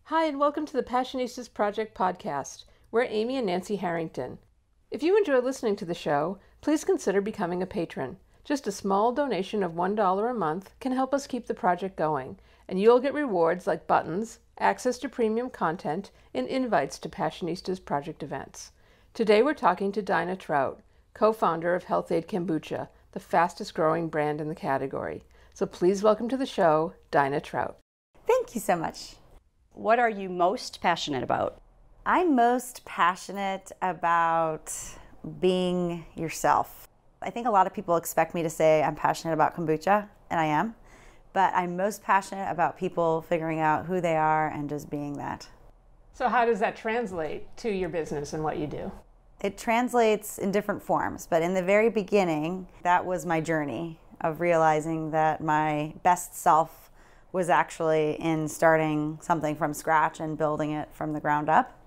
Hi, and welcome to the Passionistas Project podcast. We're Amy and Nancy Harrington. If you enjoy listening to the show, please consider becoming a patron. Just a small donation of $1 a month can help us keep the project going, and you'll get rewards like buttons, access to premium content, and invites to Passionistas Project events. Today we're talking to Daina Trout, co-founder of Health-Ade Kombucha, the fastest growing brand in the category. So please welcome to the show, Daina Trout. Thank you so much. What are you most passionate about? I'm most passionate about being yourself. I think a lot of people expect me to say I'm passionate about kombucha, and I am, but I'm most passionate about people figuring out who they are and just being that. So how does that translate to your business and what you do? It translates in different forms, but in the very beginning, that was my journey of realizing that my best self was actually in starting something from scratch and building it from the ground up.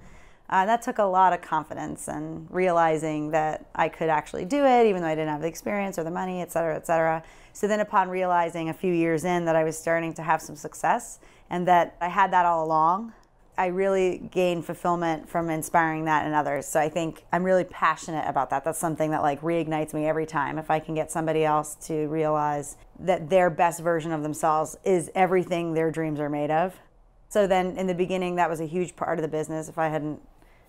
That took a lot of confidence and realizing that I could actually do it even though I didn't have the experience or the money, et cetera, et cetera. So then upon realizing a few years in that I was starting to have some success and that I had that all along, I really gained fulfillment from inspiring that in others. So I think I'm really passionate about that. That's something that like reignites me every time. If I can get somebody else to realize that their best version of themselves is everything their dreams are made of. So then in the beginning, that was a huge part of the business. If I hadn't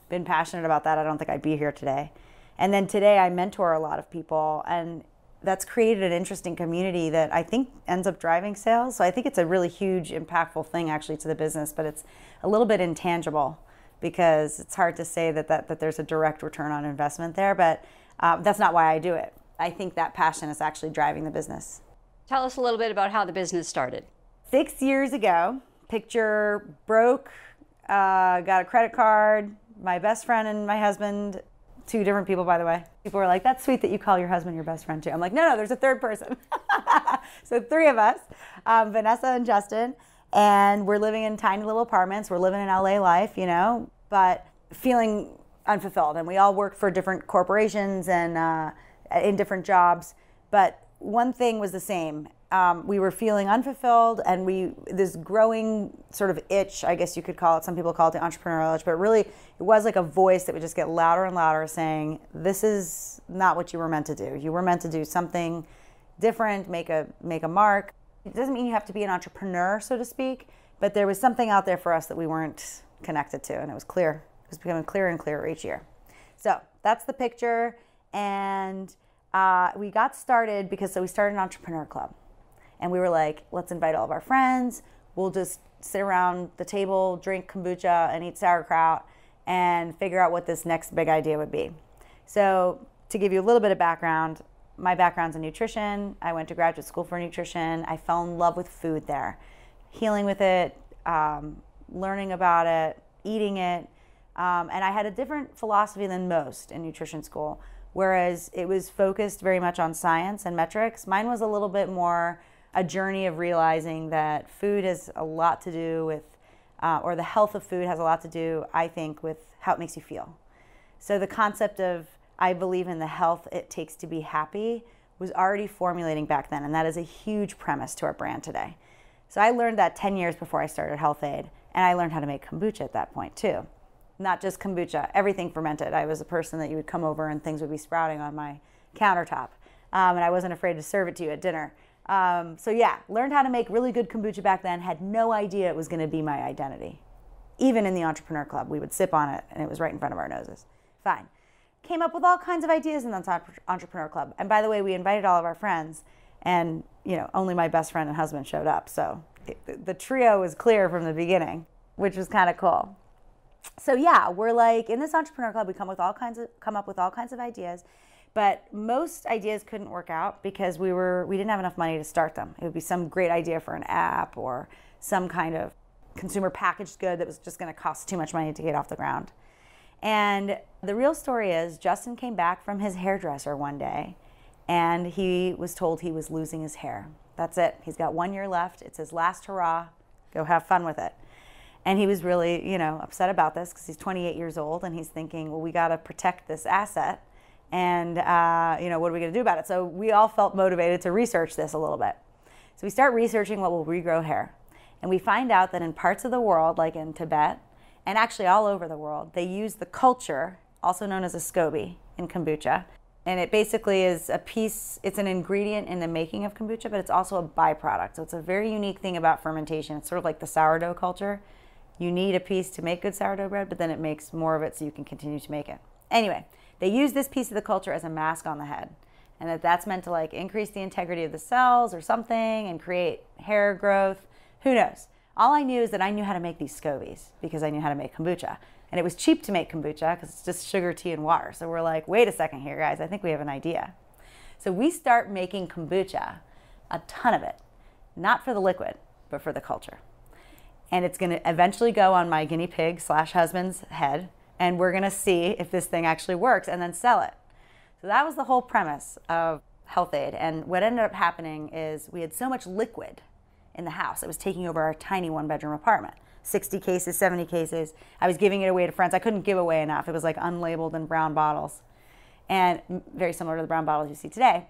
been passionate about that, I don't think I'd be here today. And then today I mentor a lot of people, and that's created an interesting community that I think ends up driving sales. So I think it's a really huge, impactful thing actually to the business, but it's a little bit intangible because it's hard to say that there's a direct return on investment there, but that's not why I do it. I think that passion is actually driving the business. Tell us a little bit about how the business started. 6 years ago, picture broke, got a credit card, my best friend and my husband, two different people, by the way. People were like, that's sweet that you call your husband your best friend too. I'm like, no, there's a third person. So three of us, Vanessa and Justin, and we're living in tiny little apartments. We're living in LA life, you know, but feeling unfulfilled. And we all work for different corporations and in different jobs. But one thing was the same. We were feeling unfulfilled, and this growing sort of itch, I guess you could call it. Some people call it the entrepreneurial itch, but really it was like a voice that would just get louder and louder saying, this is not what you were meant to do. You were meant to do something different, make a mark. It doesn't mean you have to be an entrepreneur, so to speak, but there was something out there for us that we weren't connected to, and it was clear. It was becoming clearer and clearer each year. So that's the picture, and we got started because we started an entrepreneur club. And we were like, let's invite all of our friends. We'll just sit around the table, drink kombucha, and eat sauerkraut, and figure out what this next big idea would be. So to give you a little bit of background, my background's in nutrition. I went to graduate school for nutrition. I fell in love with food there. Healing with it, learning about it, eating it. And I had a different philosophy than most in nutrition school, whereas it was focused very much on science and metrics. Mine was a little bit more a journey of realizing that food has a lot to do with, or the health of food has a lot to do, I think, with how it makes you feel. So the concept of, I believe in the health it takes to be happy, was already formulating back then, and that is a huge premise to our brand today. So I learned that 10 years before I started Health-Ade, and I learned how to make kombucha at that point too. Not just kombucha, everything fermented. I was a person that you would come over and things would be sprouting on my countertop, and I wasn't afraid to serve it to you at dinner. So yeah, learned how to make really good kombucha back then, had no idea it was going to be my identity. Even in the entrepreneur club, we would sip on it and it was right in front of our noses. Fine. Came up with all kinds of ideas in the entrepreneur club. And by the way, we invited all of our friends, and you know, only my best friend and husband showed up. So the trio was clear from the beginning, which was kind of cool. So yeah, we're like, in this entrepreneur club, we come up with all kinds of ideas. But most ideas couldn't work out because we didn't have enough money to start them. It would be some great idea for an app or some kind of consumer packaged good that was just going to cost too much money to get off the ground. And the real story is Justin came back from his hairdresser one day, and he was told he was losing his hair. That's it. He's got 1 year left. It's his last hurrah. Go have fun with it. And he was really, upset about this because he's 28 years old, and he's thinking, well, we got to protect this asset. And, what are we going to do about it? So we all felt motivated to research this a little bit. So we start researching what will regrow hair. And we find out that in parts of the world, like in Tibet, and actually all over the world, they use the culture, also known as a Scobie, in kombucha. And it basically is a piece, it's an ingredient in the making of kombucha, but it's also a byproduct. So it's a very unique thing about fermentation. It's sort of like the sourdough culture. You need a piece to make good sourdough bread, but then it makes more of it so you can continue to make it. Anyway, they use this piece of the culture as a mask on the head. And that's meant to like increase the integrity of the cells or something and create hair growth. Who knows? All I knew is that I knew how to make these Scobies because I knew how to make kombucha. And it was cheap to make kombucha because it's just sugar, tea, and water. So we're like, wait a second here, guys. I think we have an idea. So we start making kombucha, a ton of it, not for the liquid, but for the culture. And it's going to eventually go on my guinea pig / husband's head. And we're going to see if this thing actually works and then sell it. So that was the whole premise of HealthAde. And what ended up happening is we had so much liquid in the house. It was taking over our tiny one-bedroom apartment. 60 cases, 70 cases. I was giving it away to friends. I couldn't give away enough. It was like unlabeled in brown bottles, and very similar to the brown bottles you see today.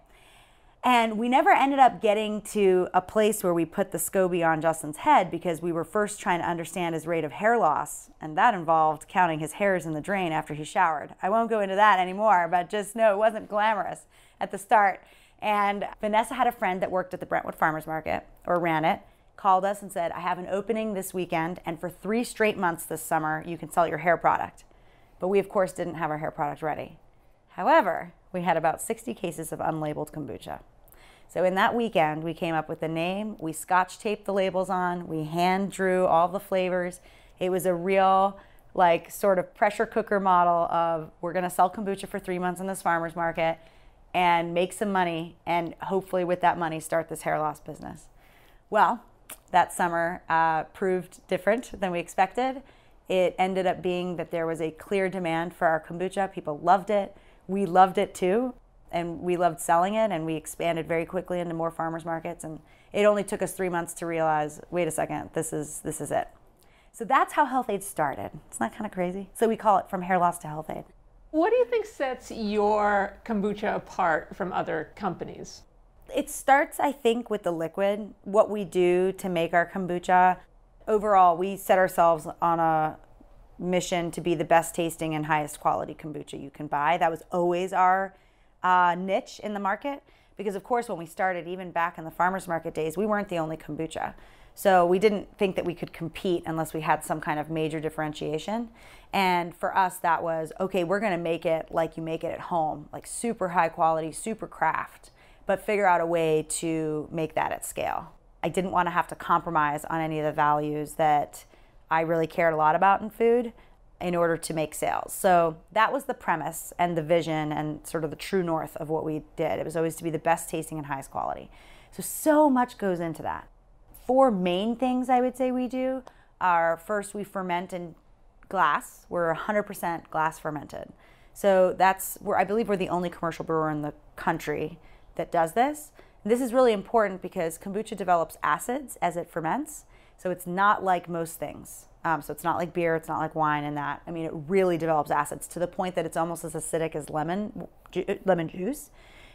And we never ended up getting to a place where we put the Scobie on Justin's head because we were first trying to understand his rate of hair loss, and that involved counting his hairs in the drain after he showered. I won't go into that anymore, but just know it wasn't glamorous at the start. And Vanessa had a friend that worked at the Brentwood Farmers Market, or ran it, called us and said, I have an opening this weekend, and for 3 straight months this summer, you can sell your hair product. But we, of course, didn't have our hair product ready. However, we had about 60 cases of unlabeled kombucha. So in that weekend, we came up with the name, we scotch taped the labels on, we hand drew all the flavors. It was a real, like, sort of pressure cooker model of we're gonna sell kombucha for 3 months in this farmer's market and make some money, and hopefully with that money start this hair loss business. Well, that summer proved different than we expected. It ended up being that there was a clear demand for our kombucha. People loved it. We loved it too. And we loved selling it, and we expanded very quickly into more farmers markets. And it only took us 3 months to realize, wait a second, this is it. So that's how HealthAde started. Isn't that kind of crazy? So we call it From Hair Loss to HealthAde. What do you think sets your kombucha apart from other companies? It starts, I think, with the liquid, what we do to make our kombucha. Overall, we set ourselves on a mission to be the best tasting and highest quality kombucha you can buy. That was always our niche in the market, because of course when we started, even back in the farmers market days, we weren't the only kombucha. So we didn't think that we could compete unless we had some kind of major differentiation. And for us, that was, okay, we're gonna make it like you make it at home, like super high quality, super craft, but figure out a way to make that at scale. I didn't want to have to compromise on any of the values that I really cared a lot about in food in order to make sales. So that was the premise and the vision and sort of the true north of what we did. It was always to be the best tasting and highest quality. So much goes into that. 4 main things I would say we do are, first, we ferment in glass. We're 100% glass fermented. So I believe we're the only commercial brewer in the country that does this. And this is really important because kombucha develops acids as it ferments. So it's not like most things. So it's not like beer, it's not like wine and that. I mean, it really develops acids to the point that it's almost as acidic as lemon juice.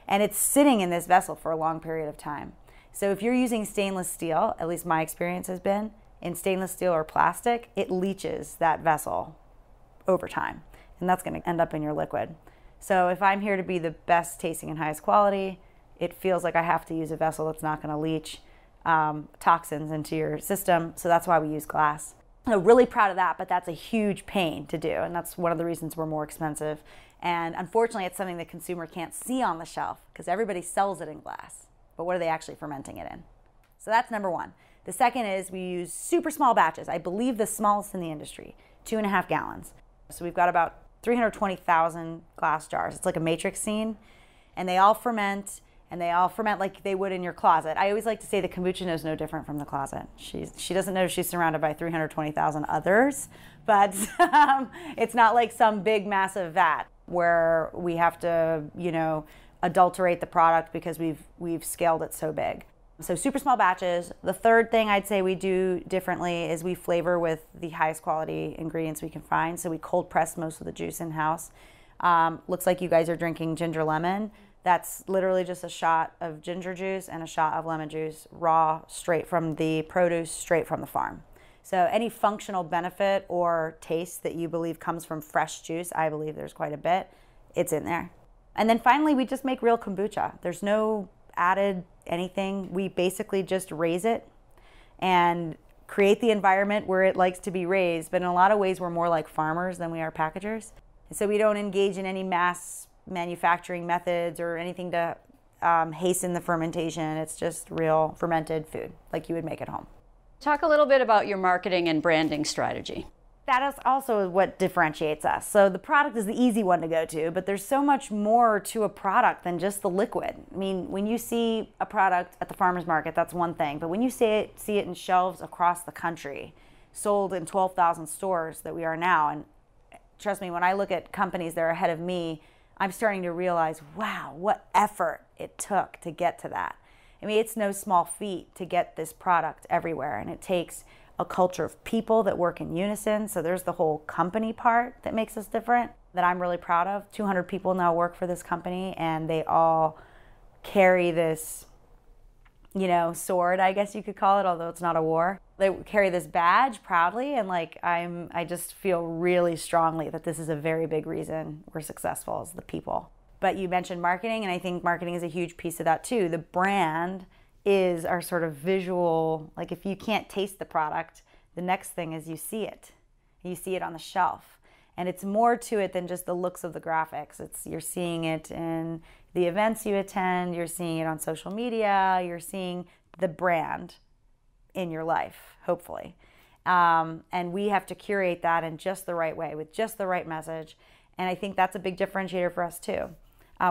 And it's sitting in this vessel for a long period of time. So if you're using stainless steel, at least my experience has been, in stainless steel or plastic, it leaches that vessel over time. And that's gonna end up in your liquid. So if I'm here to be the best tasting and highest quality, it feels like I have to use a vessel that's not gonna leach toxins into your system. So that's why we use glass. I'm really proud of that, but that's a huge pain to do. And that's one of the reasons we're more expensive. And unfortunately, it's something the consumer can't see on the shelf because everybody sells it in glass. But what are they actually fermenting it in? So that's number one. The second is we use super small batches. I believe the smallest in the industry, 2.5 gallons. So we've got about 320,000 glass jars. It's like a matrix scene. And they all ferment. And they all ferment like they would in your closet. I always like to say the kombucha knows no different from the closet. She doesn't know she's surrounded by 320,000 others, but it's not like some big massive vat where we have to, adulterate the product because we've scaled it so big. So super small batches. The third thing I'd say we do differently is we flavor with the highest quality ingredients we can find. So we cold press most of the juice in-house. Looks like you guys are drinking ginger lemon. That's literally just a shot of ginger juice and a shot of lemon juice, raw, straight from the produce, straight from the farm. So any functional benefit or taste that you believe comes from fresh juice, I believe there's quite a bit, it's in there. And then finally, we just make real kombucha. There's no added anything. We basically just raise it and create the environment where it likes to be raised. But in a lot of ways, we're more like farmers than we are packagers. And so we don't engage in any mass manufacturing methods or anything to hasten the fermentation. It's just real fermented food like you would make at home. Talk a little bit about your marketing and branding strategy. That is also what differentiates us. So the product is the easy one to go to, but there's so much more to a product than just the liquid. I mean, when you see a product at the farmer's market, that's one thing. But when you see it in shelves across the country, sold in 12,000 stores that we are now, and trust me, when I look at companies that are ahead of me, I'm starting to realize, wow, what effort it took to get to that. I mean, it's no small feat to get this product everywhere, and it takes a culture of people that work in unison. So there's the whole company part that makes us different that I'm really proud of. 200 people now work for this company, and they all carry this, sword, I guess you could call it, although it's not a war. They carry this badge proudly, and I just feel really strongly that this is a very big reason we're successful is the people. But you mentioned marketing, and I think marketing is a huge piece of that too. The brand is our sort of visual, like if you can't taste the product, the next thing is you see it. You see it on the shelf. And it's more to it than just the looks of the graphics. You're seeing it in the events you attend, you're seeing it on social media, you're seeing the brand in your life, hopefully. And we have to curate that in just the right way, with just the right message. And I think that's a big differentiator for us too.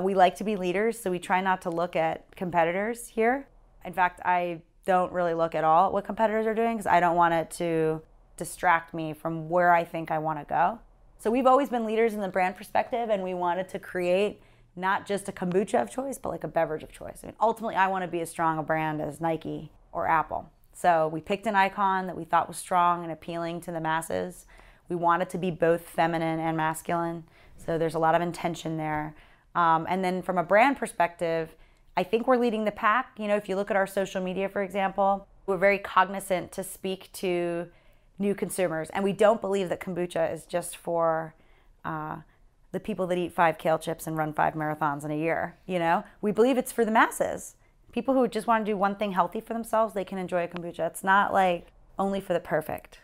We like to be leaders, so we try not to look at competitors here. In fact, I don't really look at all at what competitors are doing because I don't want it to distract me from where I think I want to go. So we've always been leaders in the brand perspective, and we wanted to create not just a kombucha of choice, but like a beverage of choice. I mean, ultimately, I want to be as strong a brand as Nike or Apple. So we picked an icon that we thought was strong and appealing to the masses. We wanted to be both feminine and masculine, so there's a lot of intention there. And then from a brand perspective, I think we're leading the pack. If you look at our social media, for example, we're very cognizant to speak to new consumers. And we don't believe that kombucha is just for the people that eat 5 kale chips and run 5 marathons in a year. We believe it's for the masses. People who just want to do one thing healthy for themselves, they can enjoy a kombucha. It's not like only for the perfect.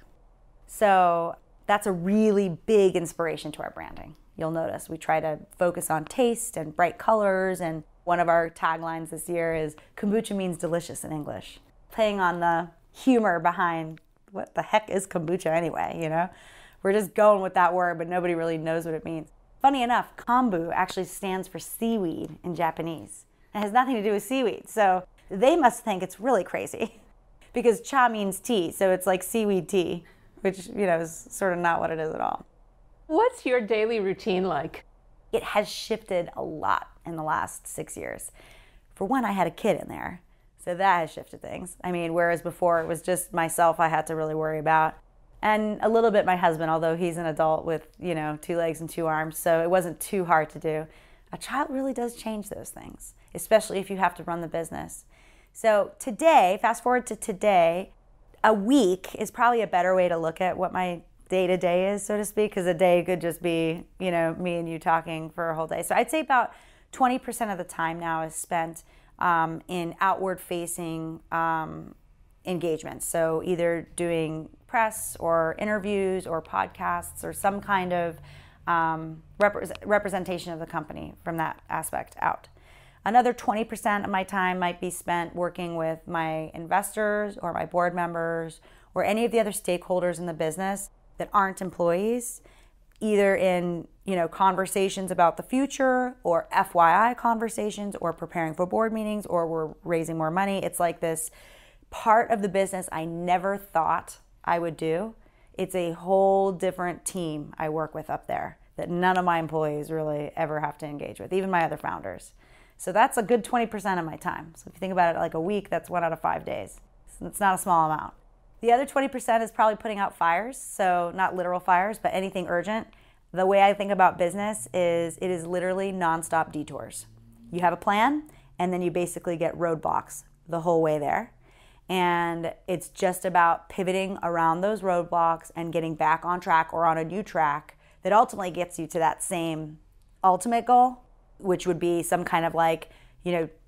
So that's a really big inspiration to our branding. You'll notice we try to focus on taste and bright colors, and one of our taglines this year is kombucha means delicious in English, playing on the humor behind what the heck is kombucha anyway, We're just going with that word, but nobody really knows what it means. Funny enough, kombu actually stands for seaweed in Japanese. It has nothing to do with seaweed, so they must think it's really crazy because cha means tea, so it's like seaweed tea, which, is sort of not what it is at all. What's your daily routine like? It has shifted a lot in the last 6 years. For one, I had a kid in there, so that has shifted things. I mean, whereas before it was just myself I had to really worry about, and a little bit my husband, although he's an adult with, 2 legs and 2 arms, so it wasn't too hard to do. A child really does change those things, especially if you have to run the business. So today, fast forward to today, a week is probably a better way to look at what my day-to-day is, so to speak, because a day could just be, me and you talking for a whole day. So I'd say about 20% of the time now is spent in outward-facing engagements. So either doing press or interviews or podcasts or some kind of representation of the company from that aspect out. Another 20% of my time might be spent working with my investors or my board members or any of the other stakeholders in the business that aren't employees, either in conversations about the future or FYI conversations or preparing for board meetings or we're raising more money. It's like this part of the business I never thought I would do. It's a whole different team I work with up there that none of my employees really ever have to engage with, even my other founders. So that's a good 20% of my time. So if you think about it like a week, that's 1 out of 5 days. So it's not a small amount. The other 20% is probably putting out fires, so not literal fires, but anything urgent. The way I think about business is it is literally nonstop detours. You have a plan, and then you basically get roadblocks the whole way there. And it's just about pivoting around those roadblocks and getting back on track or on a new track that ultimately gets you to that same ultimate goal, which would be some kind of like,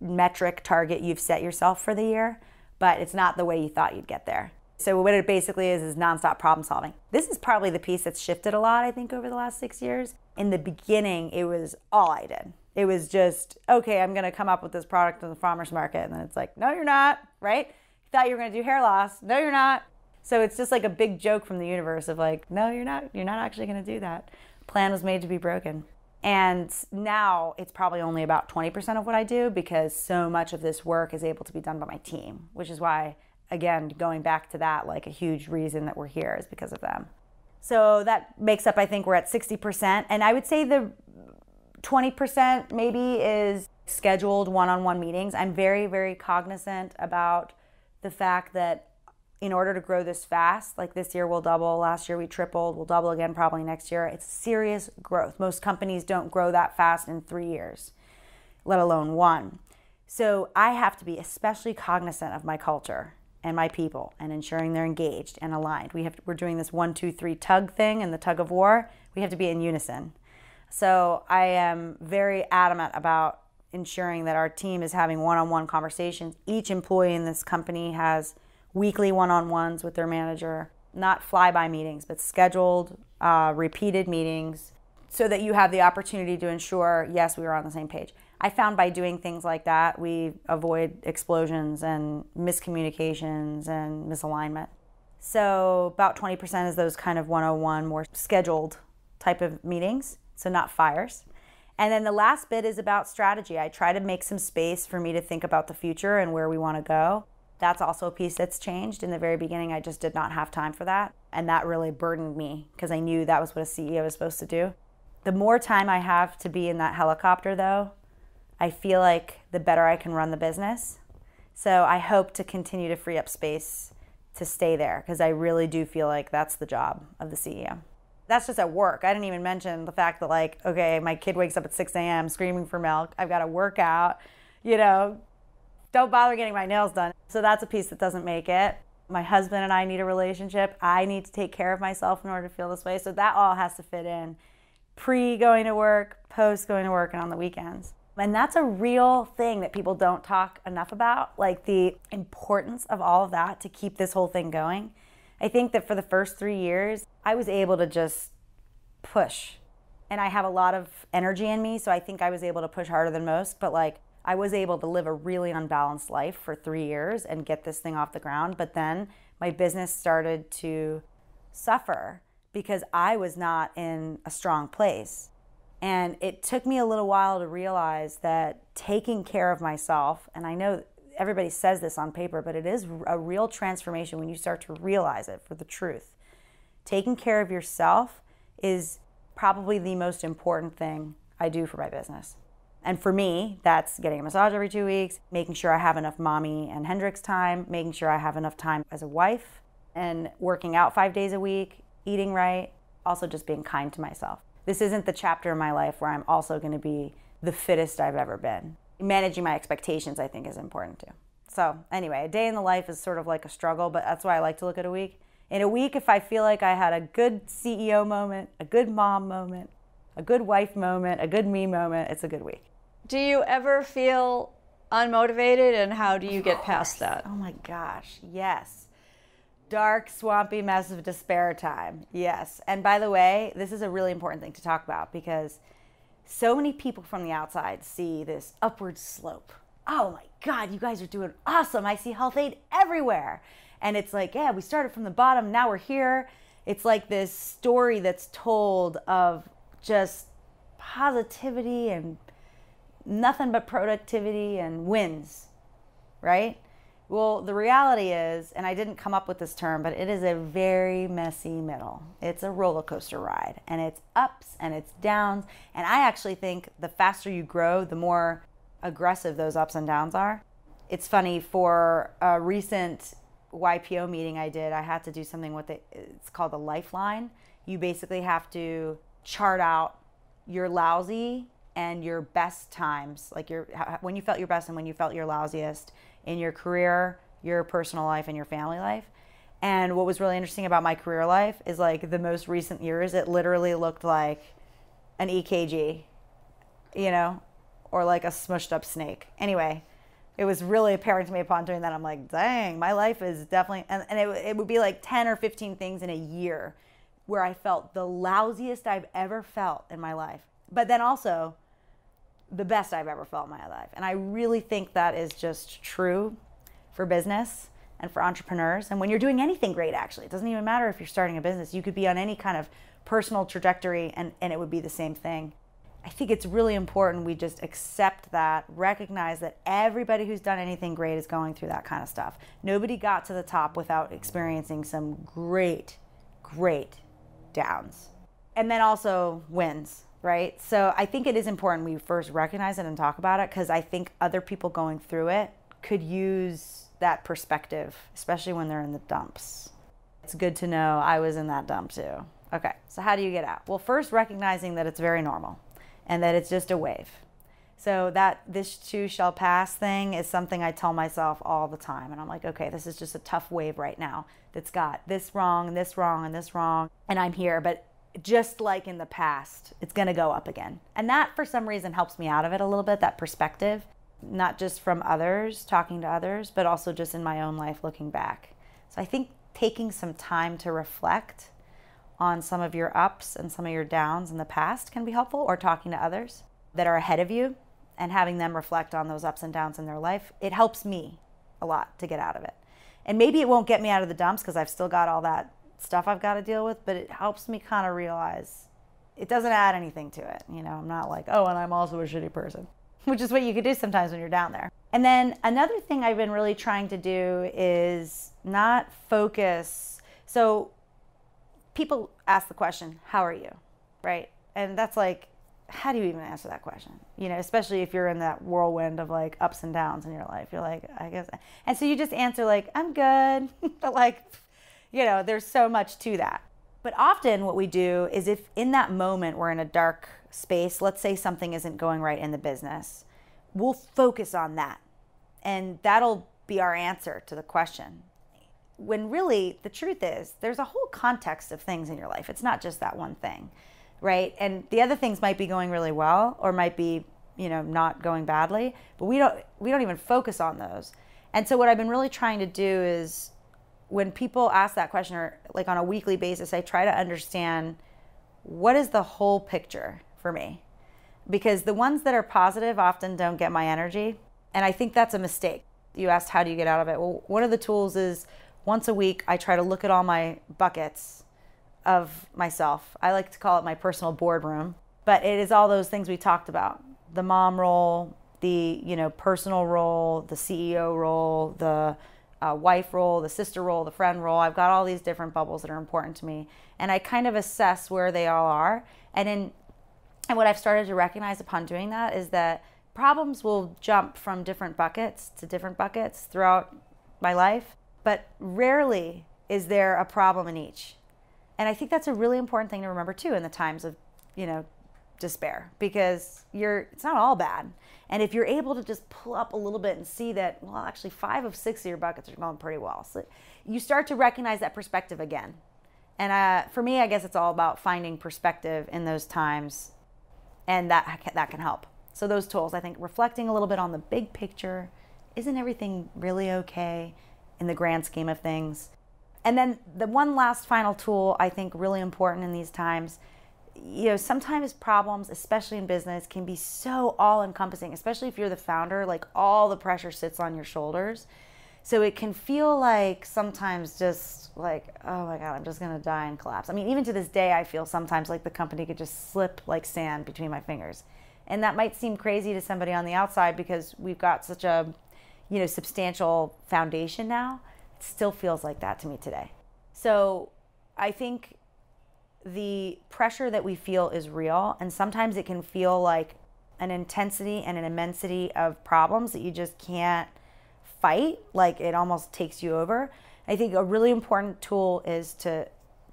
metric target you've set yourself for the year, but it's not the way you thought you'd get there. So what it basically is nonstop problem solving. This is probably the piece that's shifted a lot, I think, over the last 6 years. In the beginning, it was all I did. It was just, okay, I'm gonna come up with this product in the farmer's market. And then it's like, no, you're not, right? You thought you were gonna do hair loss. No, you're not. So it's just like a big joke from the universe of like, no, you're not actually gonna do that. Plan was made to be broken. And now it's probably only about 20% of what I do because so much of this work is able to be done by my team, which is why, again, going back to that, like a huge reason that we're here is because of them. So that makes up, I think we're at 60%. And I would say the 20% maybe is scheduled one-on-one meetings. I'm very, very cognizant about the fact that in order to grow this fast, like this year we'll double, last year we tripled, we'll double again probably next year. It's serious growth. Most companies don't grow that fast in 3 years, let alone 1. So I have to be especially cognizant of my culture and my people and ensuring they're engaged and aligned. We're doing this 1, 2, 3 tug thing and the tug of war. We have to be in unison. So I am very adamant about ensuring that our team is having one-on-one conversations. Each employee in this company has weekly one-on-ones with their manager, not fly-by meetings, but scheduled, repeated meetings so that you have the opportunity to ensure, yes, we are on the same page. I found by doing things like that, we avoid explosions and miscommunications and misalignment. So about 20% is those kind of 101, more scheduled type of meetings, so not fires. And then the last bit is about strategy. I try to make some space for me to think about the future and where we want to go. That's also a piece that's changed. In the very beginning, I just did not have time for that. And that really burdened me because I knew that was what a CEO is supposed to do. The more time I have to be in that helicopter, though, I feel like the better I can run the business. So I hope to continue to free up space to stay there because I really do feel like that's the job of the CEO. That's just at work. I didn't even mention the fact that, like, okay, my kid wakes up at 6 a.m. screaming for milk. I've got to work out, don't bother getting my nails done. So that's a piece that doesn't make it. My husband and I need a relationship. I need to take care of myself in order to feel this way. So that all has to fit in pre going to work, post going to work, and on the weekends. And that's a real thing that people don't talk enough about, like the importance of all of that to keep this whole thing going. I think that for the first 3 years, I was able to just push. And I have a lot of energy in me, so I think I was able to push harder than most. But like, I was able to live a really unbalanced life for 3 years and get this thing off the ground. But then my business started to suffer because I was not in a strong place. And it took me a little while to realize that taking care of myself, and I know everybody says this on paper, but it is a real transformation when you start to realize it for the truth. Taking care of yourself is probably the most important thing I do for my business. And for me, that's getting a massage every 2 weeks, making sure I have enough mommy and Hendrix time, making sure I have enough time as a wife, and working out 5 days a week, eating right, also just being kind to myself. This isn't the chapter in my life where I'm also going to be the fittest I've ever been. Managing my expectations, I think, is important too. So anyway, a day in the life is sort of like a struggle, but that's why I like to look at a week. In a week, if I feel like I had a good CEO moment, a good mom moment, a good wife moment, a good me moment, it's a good week. Do you ever feel unmotivated, and how do you get past that? Oh my gosh, yes. Dark, swampy mess of despair time, yes. And by the way, this is a really important thing to talk about because so many people from the outside see this upward slope. Oh my God, you guys are doing awesome. I see HealthAde everywhere. And it's like, yeah, we started from the bottom, now we're here. It's like this story that's told of just positivity and nothing but productivity and wins, right? Well, the reality is, and I didn't come up with this term, but it is a very messy middle. It's a roller coaster ride, and it's ups and it's downs. And I actually think the faster you grow, the more aggressive those ups and downs are. It's funny, for a recent YPO meeting I did, I had to do something with it's called a lifeline. You basically have to chart out your lousy and your best times, like when you felt your best and when you felt your lousiest in your career, your personal life, and your family life. And what was really interesting about my career life is like the most recent years, it literally looked like an EKG, you know, or like a smushed up snake. Anyway, it was really apparent to me upon doing that. I'm like, dang, my life is definitely, and it would be like 10 or 15 things in a year where I felt the lousiest I've ever felt in my life, but then also the best I've ever felt in my life. And I really think that is just true for business and for entrepreneurs. And when you're doing anything great, actually, it doesn't even matter if you're starting a business. You could be on any kind of personal trajectory and it would be the same thing. I think it's really important we just accept that, recognize that everybody who's done anything great is going through that kind of stuff. Nobody got to the top without experiencing some great, great downs. And then also wins, right? So I think it is important we first recognize it and talk about it, because I think other people going through it could use that perspective, especially when they're in the dumps. It's good to know I was in that dump too. Okay, so how do you get out? Well, first recognizing that it's very normal and that it's just a wave. So that this too shall pass thing is something I tell myself all the time. And I'm like, okay, this is just a tough wave right now that's got this wrong and this wrong and this wrong. And I'm here, but just like in the past, it's gonna go up again. And that for some reason helps me out of it a little bit, that perspective, not just from others, talking to others, but also just in my own life looking back. So I think taking some time to reflect on some of your ups and some of your downs in the past can be helpful, or talking to others that are ahead of you and having them reflect on those ups and downs in their life. It helps me a lot to get out of it. And maybe it won't get me out of the dumps because I've still got all that stuff I've got to deal with, but it helps me kind of realize it doesn't add anything to it. You know, I'm not like, oh, and I'm also a shitty person, which is what you could do sometimes when you're down there. And then another thing I've been really trying to do is not focus. So people ask the question, how are you? Right? And that's like, how do you even answer that question? You know, especially if you're in that whirlwind of like ups and downs in your life. You're like, I guess. And so you just answer like, I'm good. But like, you know, there's so much to that. But often what we do is, if in that moment we're in a dark space, let's say something isn't going right in the business, we'll focus on that. And that'll be our answer to the question. When really the truth is there's a whole context of things in your life. It's not just that one thing, right? And the other things might be going really well, or might be, you know, not going badly, but we don't even focus on those. And so what I've been really trying to do is, when people ask that question, or like on a weekly basis, I try to understand what is the whole picture for me, because the ones that are positive often don't get my energy. And I think that's a mistake. You asked, how do you get out of it? Well, one of the tools is, once a week, I try to look at all my buckets of myself. I like to call it my personal boardroom, but it is all those things we talked about: the mom role, the, you know, personal role, the CEO role, the wife role, the sister role, the friend role. I've got all these different bubbles that are important to me, and I kind of assess where they all are. And what I've started to recognize upon doing that is that problems will jump from different buckets to different buckets throughout my life, but rarely is there a problem in each. And I think that's a really important thing to remember too in the times of, you know, despair, because it's not all bad. And if you're able to just pull up a little bit and see that, well, actually 5 of 6 of your buckets are going pretty well, so you start to recognize that perspective again. And for me, I guess it's all about finding perspective in those times, and that can help. So those tools, I think, reflecting a little bit on the big picture. Isn't everything really okay in the grand scheme of things? And then the one last final tool, I think really important in these times, you know, sometimes problems, especially in business, can be so all-encompassing, especially if you're the founder. Like, all the pressure sits on your shoulders. So it can feel like sometimes just like, oh my God, I'm just going to die and collapse. I mean, even to this day, I feel sometimes like the company could just slip like sand between my fingers. And that might seem crazy to somebody on the outside because we've got such a, you know, substantial foundation now. It still feels like that to me today. So I think the pressure that we feel is real, and sometimes it can feel like an intensity and an immensity of problems that you just can't fight, like it almost takes you over. I think a really important tool is to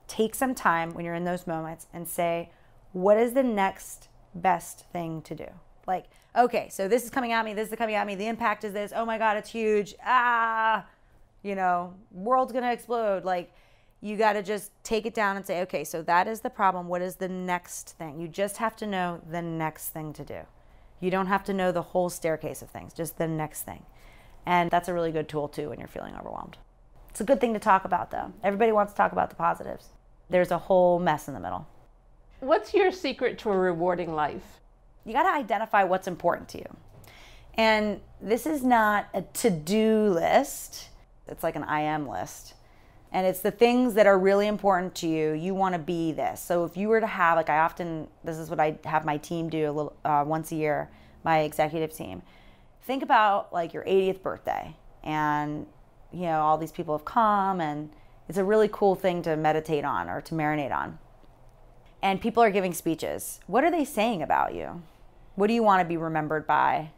take some time when you're in those moments and say, what is the next best thing to do. Like, okay, so this is coming at me, this is coming at me, the impact is this, oh my God, it's huge, world's gonna explode. Like, you gotta just take it down and say, okay, so that is the problem, what is the next thing? You just have to know the next thing to do. You don't have to know the whole staircase of things, just the next thing. And that's a really good tool too when you're feeling overwhelmed. It's a good thing to talk about though. Everybody wants to talk about the positives. There's a whole mess in the middle. What's your secret to a rewarding life? You got to identify what's important to you. And this is not a to-do list. It's like an I am list. And it's the things that are really important to you. You want to be this. So if you were to have, like this is what I have my team do once a year, my executive team. Think about like your 80th birthday and, all these people have come, and it's a really cool thing to meditate on or to marinate on. And people are giving speeches. What are they saying about you? What do you want to be remembered by?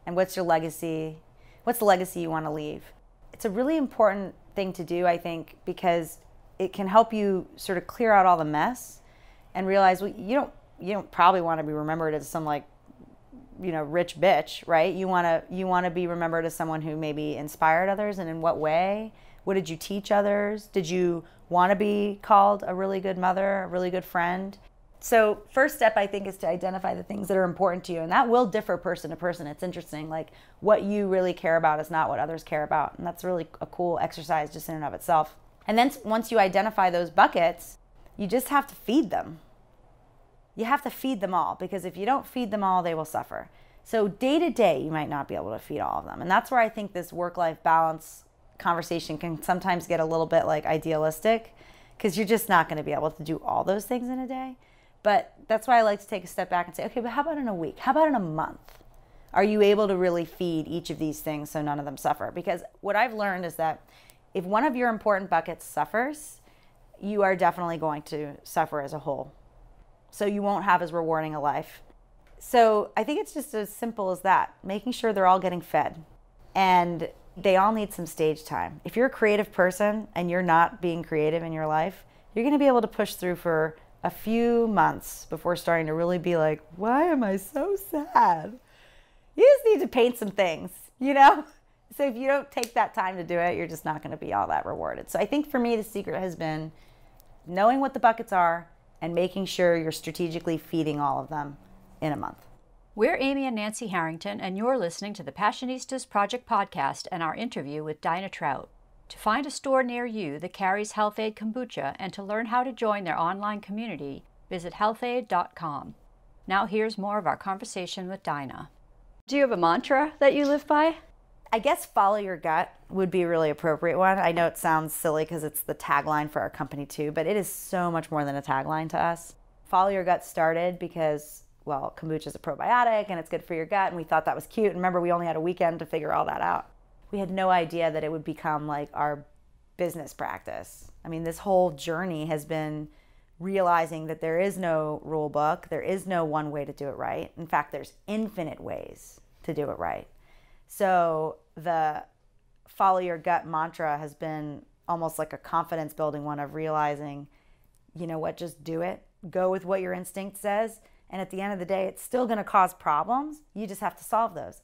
And what's your legacy? What's the legacy you want to leave? It's a really important thing to do, I think, because it can help you sort of clear out all the mess and realize, well, you don't probably want to be remembered as some rich bitch, right? You want to be remembered as someone who maybe inspired others, and in what way? What did you teach others? Did you want to be called a really good mother, a really good friend? So first step, I think, is to identify the things that are important to you. And that will differ person to person. It's interesting. Like, what you really care about is not what others care about. And that's really a cool exercise just in and of itself. And then once you identify those buckets, you just have to feed them. You have to feed them all, because if you don't feed them all, they will suffer. So day to day, you might not be able to feed all of them. And that's where I think this work-life balance conversation can sometimes get a little bit like idealistic, because you're just not going to be able to do all those things in a day. But that's why I like to take a step back and say, okay, but how about in a week? How about in a month? Are you able to really feed each of these things so none of them suffer? Because what I've learned is that if one of your important buckets suffers, you are definitely going to suffer as a whole. So you won't have as rewarding a life. So I think it's just as simple as that, making sure they're all getting fed. And they all need some stage time. If you're a creative person and you're not being creative in your life, you're going to be able to push through for a few months before starting to really be like, why am I so sad? You just need to paint some things, So if you don't take that time to do it, you're just not going to be all that rewarded. So I think for me, the secret has been knowing what the buckets are and making sure you're strategically feeding all of them in a month. We're Amy and Nancy Harrington, and you're listening to the Passionistas Project podcast and our interview with Daina Trout. To find a store near you that carries Health-Ade Kombucha and to learn how to join their online community, visit healthade.com. Now here's more of our conversation with Daina. Do you have a mantra that you live by? I guess follow your gut would be a really appropriate one. I know it sounds silly because it's the tagline for our company too, but it is so much more than a tagline to us. Follow your gut started because, well, kombucha is a probiotic and it's good for your gut, and we thought that was cute. And remember, we only had a weekend to figure all that out. We had no idea that it would become like our business practice. I mean, this whole journey has been realizing that there is no rule book. There is no one way to do it right. In fact, there's infinite ways to do it right. So the follow your gut mantra has been almost like a confidence building one of realizing, you know what, just do it. Go with what your instinct says. And at the end of the day, it's still going to cause problems. You just have to solve those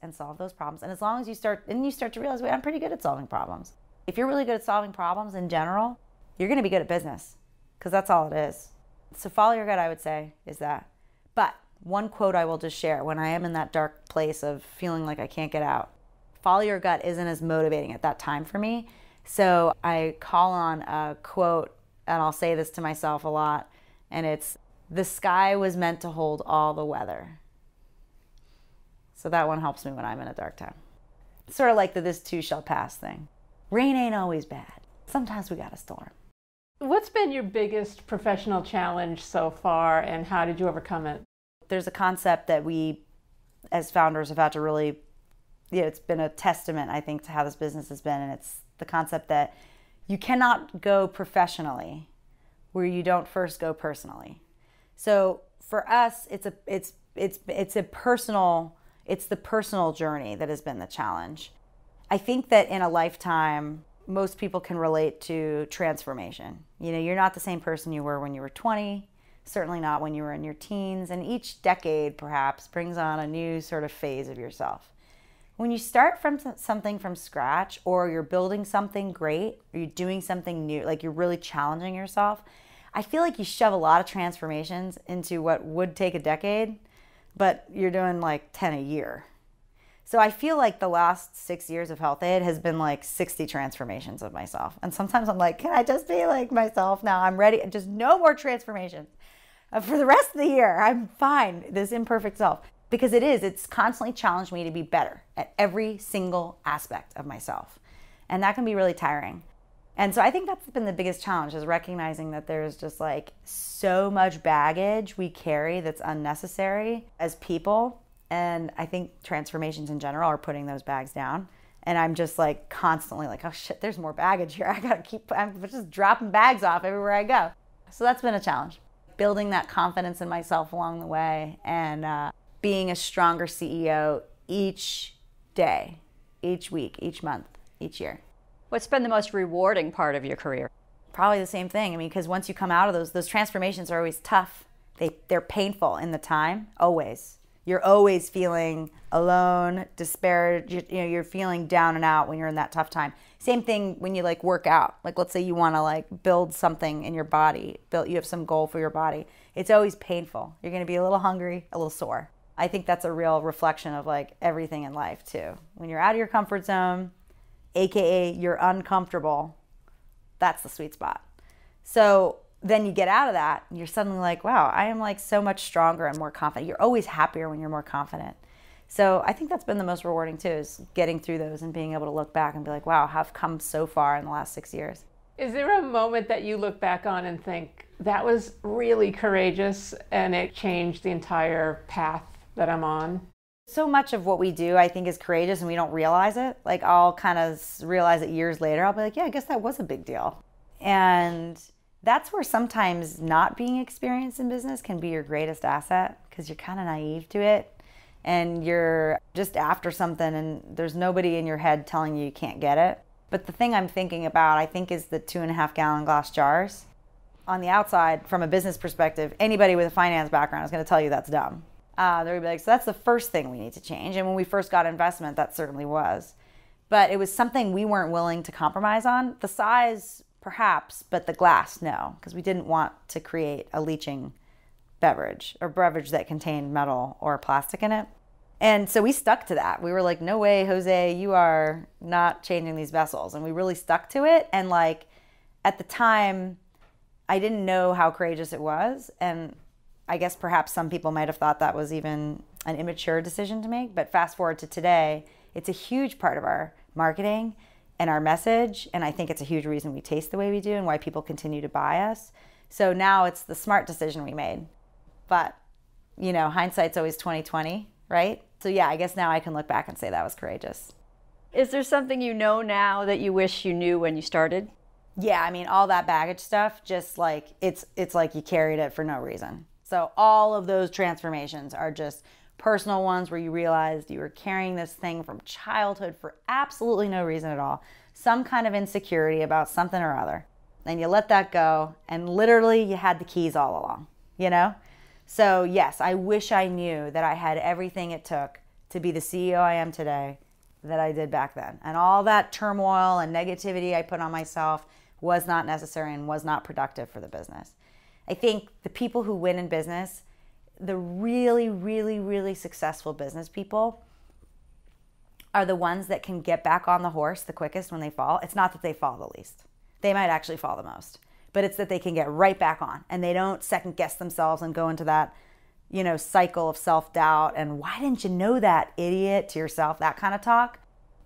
problems. And as long as you start to realize, wait, I'm pretty good at solving problems. If you're really good at solving problems in general, you're going to be good at business, because that's all it is. So follow your gut, I would say, is that. But one quote I will just share when I am in that dark place of feeling like I can't get out. Follow your gut isn't as motivating at that time for me. So I call on a quote, and I'll say this to myself a lot, and it's, the sky was meant to hold all the weather. So that one helps me when I'm in a dark time. It's sort of like the this too shall pass thing. Rain ain't always bad. Sometimes we got a storm. What's been your biggest professional challenge so far, and how did you overcome it? There's a concept that we, as founders, have had to really, it's been a testament, I think, to how this business has been, and it's the concept that you cannot go professionally where you don't first go personally. So for us, it's the personal journey that has been the challenge. I think that in a lifetime, most people can relate to transformation. You're not the same person you were when you were 20, certainly not when you were in your teens. And each decade perhaps brings on a new sort of phase of yourself. When you start from something from scratch, or you're building something great, or you're doing something new, like you're really challenging yourself, I feel like you shove a lot of transformations into what would take a decade, but you're doing like 10 a year. So I feel like the last 6 years of HealthAde has been like 60 transformations of myself. And sometimes I'm like, can I just be like myself now? I'm ready. Just no more transformations. For the rest of the year, I'm fine, this imperfect self. Because it's constantly challenged me to be better at every single aspect of myself. And that can be really tiring. And so I think that's been the biggest challenge, is recognizing that there's just like so much baggage we carry that's unnecessary as people. And I think transformations in general are putting those bags down. And I'm just like constantly like, oh shit, there's more baggage here. I'm just dropping bags off everywhere I go. So that's been a challenge. Building that confidence in myself along the way, and being a stronger CEO each day, each week, each month, each year. What's been the most rewarding part of your career? Probably the same thing. I mean, because once you come out of those transformations are always tough. They're painful in the time, always. You're always feeling alone, despair. You're feeling down and out when you're in that tough time. Same thing when you like work out. Like let's say you want to like build something in your body, you have some goal for your body. It's always painful. You're going to be a little hungry, a little sore. I think that's a real reflection of like everything in life too. When you're out of your comfort zone, AKA you're uncomfortable, that's the sweet spot. So then you get out of that and you're suddenly like, wow, I am like so much stronger and more confident. You're always happier when you're more confident. So I think that's been the most rewarding too, is getting through those and being able to look back and be like, wow, I've come so far in the last 6 years. Is there a moment that you look back on and think, that was really courageous and it changed the entire path that I'm on? So much of what we do, I think, is courageous and we don't realize it. Like I'll kind of realize it years later. I'll be like, yeah, I guess that was a big deal. And that's where sometimes not being experienced in business can be your greatest asset, because you're kind of naive to it and you're just after something and there's nobody in your head telling you can't get it. But the thing I'm thinking about, I think, is the 2.5-gallon glass jars. On the outside, from a business perspective, anybody with a finance background is going to tell you that's dumb. They're going to be like, so that's the first thing we need to change. And when we first got investment, that certainly was. But it was something we weren't willing to compromise on. The size, perhaps, but the glass, no. Because we didn't want to create a leaching beverage or beverage that contained metal or plastic in it. And so we stuck to that. We were like, no way, Jose, you are not changing these vessels. And we really stuck to it. And like, at the time, I didn't know how courageous it was. And I guess perhaps some people might have thought that was even an immature decision to make. But fast forward to today, it's a huge part of our marketing and our message. And I think it's a huge reason we taste the way we do and why people continue to buy us. So now it's the smart decision we made. But, hindsight's always 20/20, right? So yeah, I guess now I can look back and say that was courageous. Is there something you know now that you wish you knew when you started? Yeah, I mean, all that baggage stuff, just like, it's like you carried it for no reason. So all of those transformations are just personal ones where you realized you were carrying this thing from childhood for absolutely no reason at all. Some kind of insecurity about something or other. And you let that go, and literally you had the keys all along, So yes, I wish I knew that I had everything it took to be the CEO I am today that I did back then. And all that turmoil and negativity I put on myself was not necessary and was not productive for the business. I think the people who win in business, the really, really, really successful business people, are the ones that can get back on the horse the quickest when they fall. It's not that they fall the least. They might actually fall the most. But it's that they can get right back on and they don't second guess themselves and go into that, cycle of self-doubt and why didn't you know that, idiot, to yourself, that kind of talk.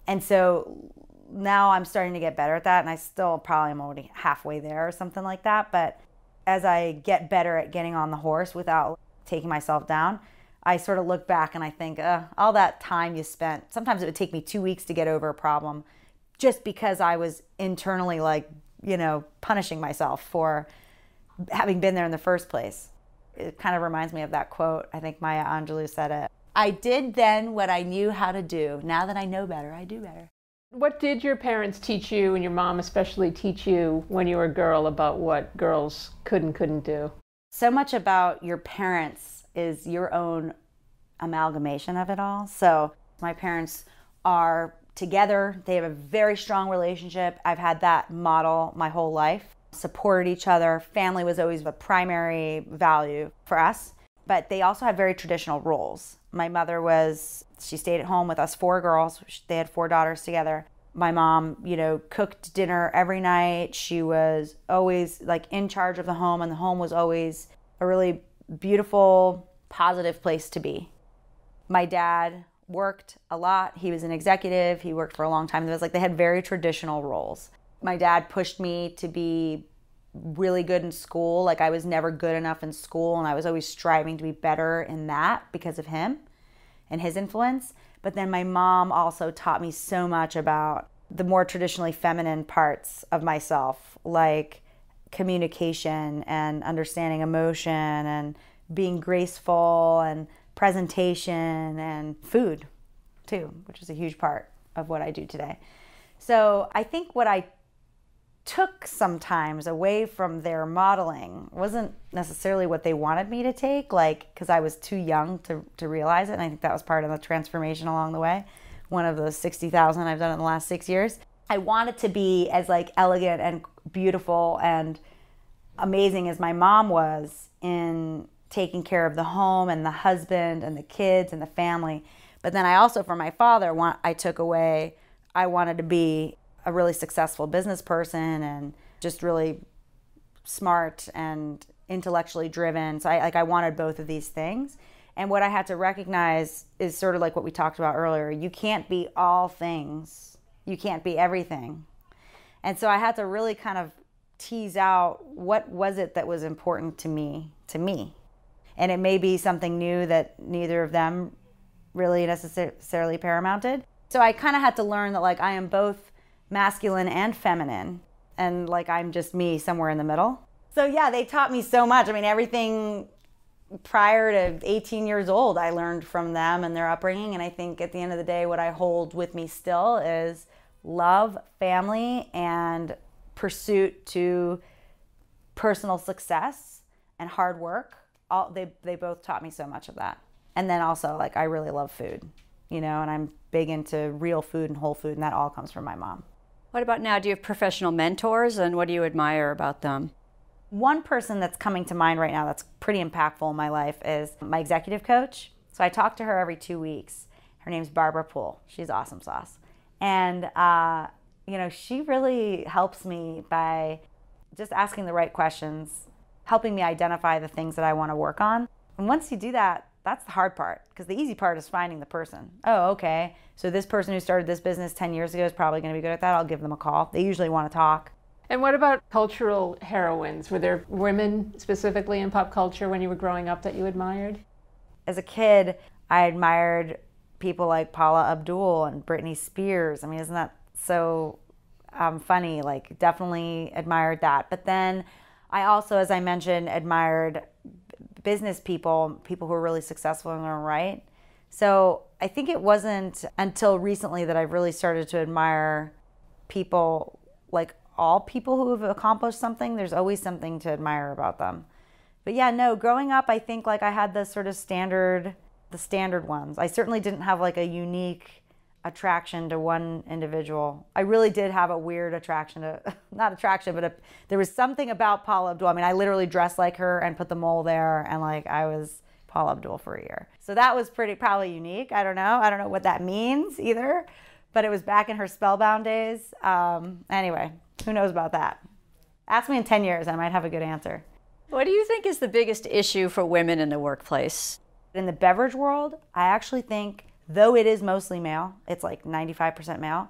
And so now I'm starting to get better at that, and I still probably am already halfway there or something like that. But as I get better at getting on the horse without taking myself down, I sort of look back and I think, all that time you spent, sometimes it would take me 2 weeks to get over a problem just because I was internally punishing myself for having been there in the first place. It kind of reminds me of that quote. I think Maya Angelou said it. I did then what I knew how to do. Now that I know better, I do better. What did your parents teach you, and your mom especially, teach you when you were a girl about what girls could and couldn't do? So much about your parents is your own amalgamation of it all. So my parents are together. They have a very strong relationship. I've had that model my whole life. Supported each other. Family was always a primary value for us. But they also had very traditional roles. My mother she stayed at home with us 4 girls. They had 4 daughters together. My mom, cooked dinner every night. She was always like in charge of the home, and the home was always a really beautiful, positive place to be. My dad worked a lot. He was an executive. He worked for a long time. They had very traditional roles. My dad pushed me to be really good in school. Like, I was never good enough in school, and I was always striving to be better in that because of him and his influence. But then my mom also taught me so much about the more traditionally feminine parts of myself, like communication and understanding emotion and being graceful and presentation and food too, which is a huge part of what I do today. So I think what I took sometimes away from their modeling wasn't necessarily what they wanted me to take, because I was too young to realize it. And I think that was part of the transformation along the way. One of the 60,000 I've done in the last 6 years. I wanted to be as elegant and beautiful and amazing as my mom was in taking care of the home and the husband and the kids and the family. But then I also, from my father, I wanted to be a really successful business person and just really smart and intellectually driven. So I wanted both of these things. And what I had to recognize is sort of like what we talked about earlier. You can't be all things. You can't be everything. And so I had to really kind of tease out what was it that was important to me. And it may be something new that neither of them really necessarily paramounted. So I kind of had to learn that I am both masculine and feminine, and I'm just me somewhere in the middle. So yeah, they taught me so much. I mean, everything prior to 18 years old, I learned from them and their upbringing. And I think at the end of the day, what I hold with me still is love, family, and pursuit to personal success and hard work. They both taught me so much of that. And then also, I really love food, and I'm big into real food and whole food, and that all comes from my mom. What about now? Do you have professional mentors, and what do you admire about them? One person that's coming to mind right now that's pretty impactful in my life is my executive coach. So I talk to her every 2 weeks. Her name's Barbara Poole. She's awesome sauce. And, she really helps me by just asking the right questions, helping me identify the things that I want to work on. And once you do that, that's the hard part, because the easy part is finding the person. Oh, okay. So this person who started this business 10 years ago is probably going to be good at that. I'll give them a call. They usually want to talk. And what about cultural heroines? Were there women specifically in pop culture when you were growing up that you admired? As a kid, I admired people like Paula Abdul and Britney Spears. I mean, isn't that so funny? Definitely admired that. But then I also, as I mentioned, admired business people who are really successful in their own right. So I think it wasn't until recently that I've really started to admire people, all people who have accomplished something. There's always something to admire about them. But yeah, no, growing up, I think I had the sort of standard ones. I certainly didn't have a unique attraction to one individual. I really did have a weird attraction to, not attraction, but there was something about Paula Abdul. I mean, I literally dressed like her and put the mole there, and I was Paula Abdul for a year. So that was probably unique. I don't know what that means either, but it was back in her Spellbound days. Anyway, who knows about that? Ask me in 10 years, I might have a good answer. What do you think is the biggest issue for women in the workplace? In the beverage world, I actually think, though it is mostly male, it's 95% male,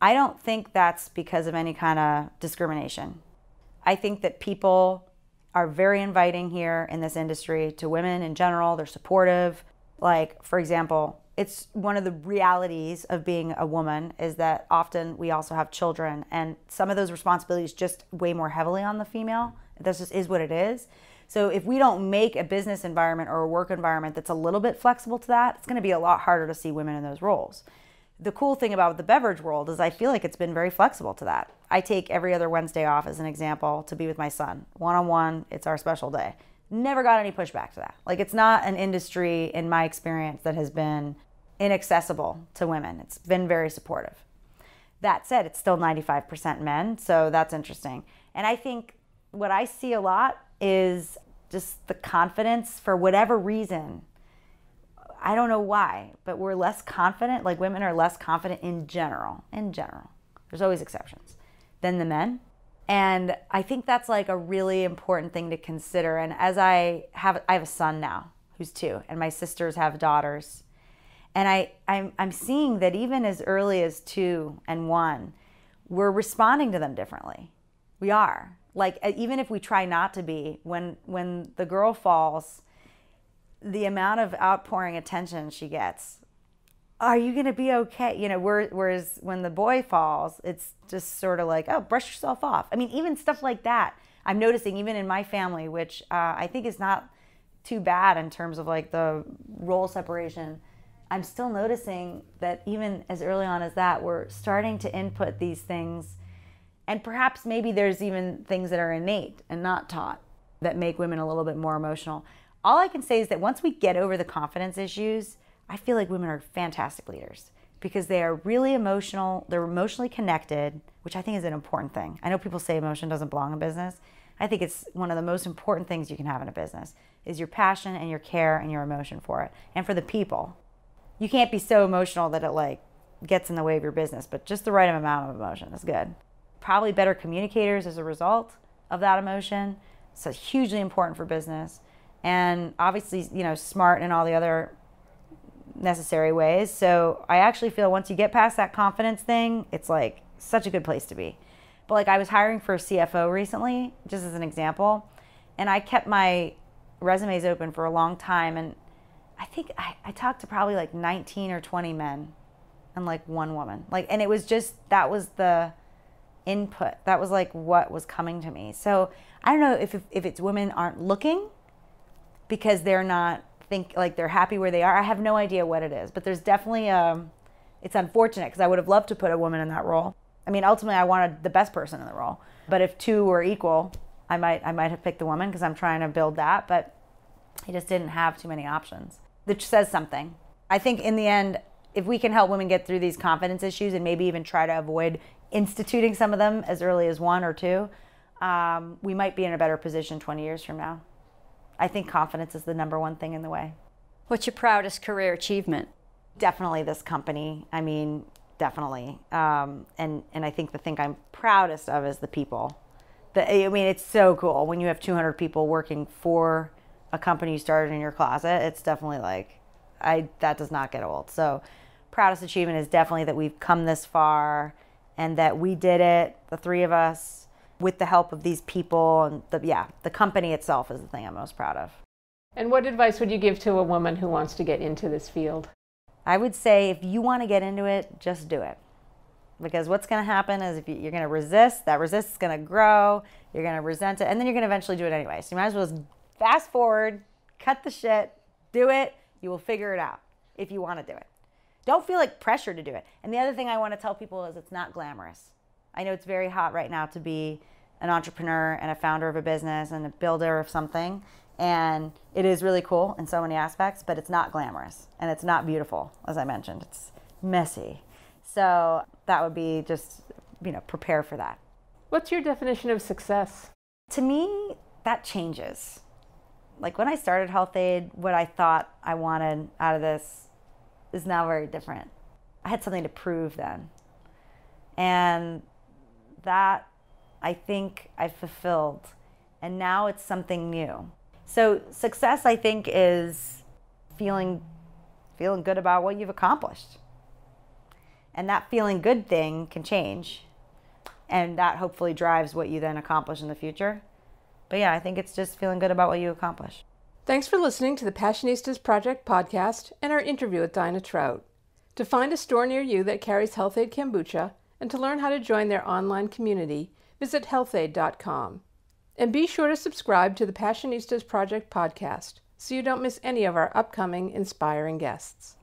I don't think that's because of any kind of discrimination. I think that people are very inviting here in this industry to women in general. They're supportive. For example, it's one of the realities of being a woman is that often we also have children, and some of those responsibilities just weigh more heavily on the female. That just is what it is. So if we don't make a business environment or a work environment that's a little bit flexible to that, it's going to be a lot harder to see women in those roles. The cool thing about the beverage world is I feel like it's been very flexible to that. I take every other Wednesday off as an example to be with my son. One-on-one, it's our special day. Never got any pushback to that. Like, it's not an industry, in my experience, that has been inaccessible to women. It's been very supportive. That said, it's still 95% men, so that's interesting. And I think what I see a lot is just the confidence, for whatever reason. I don't know why, but we're less confident, like women are less confident in general. There's always exceptions, than the men. And I think that's like a really important thing to consider. And as I have a son now who's 2, and my sisters have daughters. And I'm seeing that even as early as 2 and 1, we're responding to them differently. We are. Like, even if we try not to be, when the girl falls, the amount of outpouring attention she gets, are you going to be okay? You know, whereas when the boy falls, it's just sort of like, oh, brush yourself off. I mean, even stuff like that, I'm noticing even in my family, which I think is not too bad in terms of like the role separation. I'm still noticing that even as early on as that, we're starting to input these things. And perhaps maybe there's even things that are innate and not taught that make women a little bit more emotional. All I can say is that once we get over the confidence issues, I feel like women are fantastic leaders because they are really emotional. They're emotionally connected, which I think is an important thing. I know people say emotion doesn't belong in business. I think it's one of the most important things you can have in a business is your passion and your care and your emotion for it and for the people. You can't be so emotional that it like gets in the way of your business, but just the right amount of emotion is good. Probably better communicators as a result of that emotion. So hugely important for business. And obviously, you know, smart in all the other necessary ways. So I actually feel once you get past that confidence thing, it's like such a good place to be. But like I was hiring for a CFO recently, just as an example, and I kept my resumes open for a long time. And I think I talked to probably like 19 or 20 men and like 1 woman. Like, and it was just, that was the input. That was like what was coming to me. So I don't know if it's women aren't looking because they're not like they're happy where they are. I have no idea what it is, but there's definitely it's unfortunate because I would have loved to put a woman in that role. I mean, ultimately I wanted the best person in the role, but if 2 were equal, I might have picked the woman because I'm trying to build that, but I just didn't have too many options. Which says something. I think in the end, if we can help women get through these confidence issues and maybe even try to avoid instituting some of them as early as 1 or 2, we might be in a better position 20 years from now. I think confidence is the #1 thing in the way. What's your proudest career achievement? Definitely this company. I mean, definitely. And I think the thing I'm proudest of is the people. I mean, it's so cool when you have 200 people working for a company you started in your closet. It's definitely like, that does not get old. So proudest achievement is definitely that we've come this far and that we did it, the 3 of us, with the help of these people. And the company itself is the thing I'm most proud of. And what advice would you give to a woman who wants to get into this field? I would say if you want to get into it, just do it. Because what's going to happen is if you're going to resist, that resist is going to grow, you're going to resent it, and then you're going to eventually do it anyway. So you might as well just fast forward, cut the shit, do it. You will figure it out if you want to do it. Don't feel like pressure to do it. And the other thing I want to tell people is it's not glamorous. I know it's very hot right now to be an entrepreneur and a founder of a business and a builder of something. And it is really cool in so many aspects, but it's not glamorous and it's not beautiful, as I mentioned. It's messy. So that would be just, prepare for that. What's your definition of success? To me, that changes. Like when I started HealthAde, what I thought I wanted out of this is now very different. I had something to prove then. And that I think I fulfilled. And now it's something new. So success, I think, is feeling good about what you've accomplished. And that feeling good thing can change. And that hopefully drives what you then accomplish in the future. But yeah, I think it's just feeling good about what you accomplish. Thanks for listening to the Passionistas Project podcast and our interview with Daina Trout. To find a store near you that carries Health-Ade Kombucha and to learn how to join their online community, visit healthade.com. And be sure to subscribe to the Passionistas Project podcast so you don't miss any of our upcoming inspiring guests.